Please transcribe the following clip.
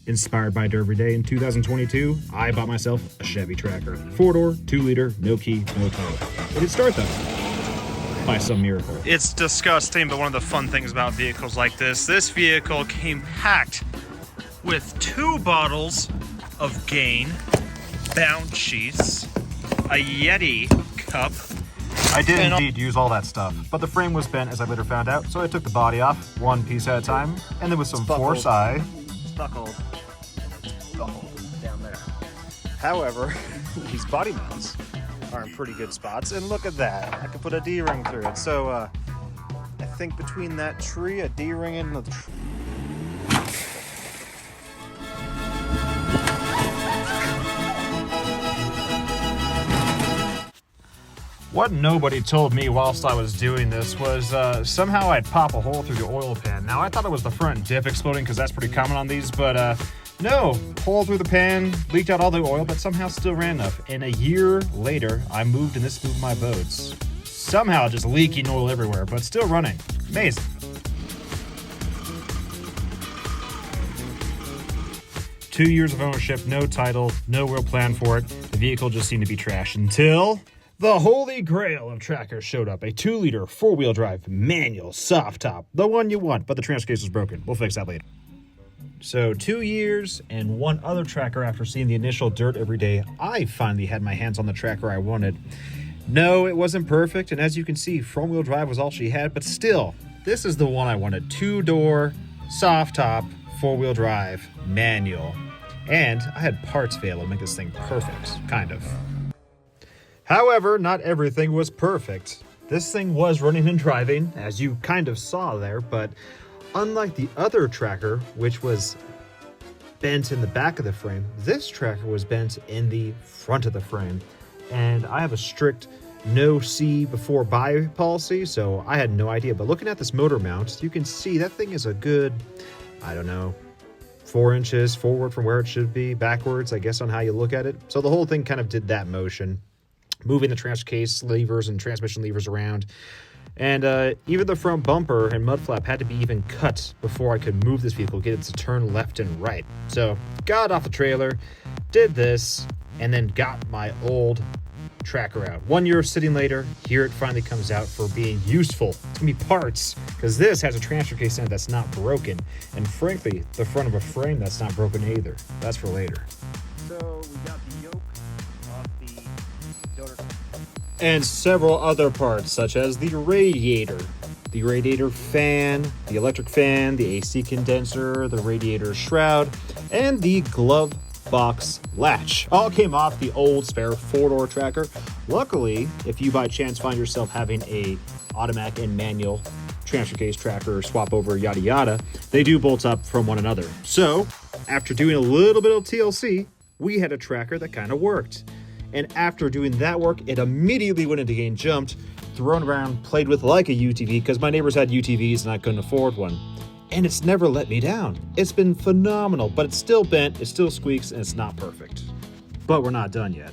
Inspired by Dirt Every Day in 2022, I bought myself a Chevy Tracker. 4-door, 2-liter, no key, no title. It did start though, by some miracle. It's disgusting, but one of the fun things about vehicles like this vehicle came packed with 2 bottles of Gain, bound sheaths, a Yeti cup. I did indeed use all that stuff, but the frame was bent as I later found out, so I took the body off, one piece at a time, and then with some force I... Buckled down there. However, these body mounts are in pretty good spots, and look at that. I could put a D-ring through it. So I think between that tree, a D-ring, and the What nobody told me whilst I was doing this was somehow I'd pop a hole through the oil pan. Now, I thought it was the front diff exploding because that's pretty common on these, but no. Hole through the pan, leaked out all the oil, but somehow still ran enough. And a year later, I moved and this moved my boats. Somehow just leaking oil everywhere, but still running. Amazing. Two years of ownership, no title, no real plan for it. The vehicle just seemed to be trash until... the holy grail of trackers showed up. A 2-liter, 4-wheel drive, manual, soft top. The one you want, but the transfer case was broken. We'll fix that later. So 2 years and one other tracker after seeing the initial Dirt Every Day, I finally had my hands on the tracker I wanted. No, it wasn't perfect, and as you can see, front-wheel drive was all she had, but still, this is the one I wanted. 2-door, soft top, 4-wheel drive, manual. And I had parts fail to make this thing perfect, kind of. However, not everything was perfect. This thing was running and driving, as you kind of saw there, but unlike the other tracker, which was bent in the back of the frame, this tracker was bent in the front of the frame. And I have a strict no see before buy policy, so I had no idea. But looking at this motor mount, you can see that thing is a good, I don't know, 4 inches forward from where it should be, backwards, I guess, on how you look at it. So the whole thing kind of did that motion, moving the transfer case levers and transmission levers around. And even the front bumper and mud flap had to be even cut before I could move this vehicle, get it to turn left and right. So got off the trailer, did this, and then got my old tracker out. 1 year sitting later, here it finally comes out for being useful. It's gonna be parts, because this has a transfer case in it that's not broken. And frankly, the front of a frame that's not broken either. That's for later. So we got the yoke off the donor and several other parts, such as the radiator fan, the electric fan, the AC condenser, the radiator shroud, and the glove box latch. All came off the old spare 4-door tracker. Luckily, if you by chance find yourself having a automatic and manual transfer case tracker swap over yada yada, they do bolt up from one another. So after doing a little bit of TLC, we had a tracker that kind of worked. And after doing that work, it immediately went into game, jumped, thrown around, played with like a UTV, because my neighbors had UTVs and I couldn't afford one. And it's never let me down. It's been phenomenal, but it's still bent, it still squeaks, and it's not perfect. But we're not done yet.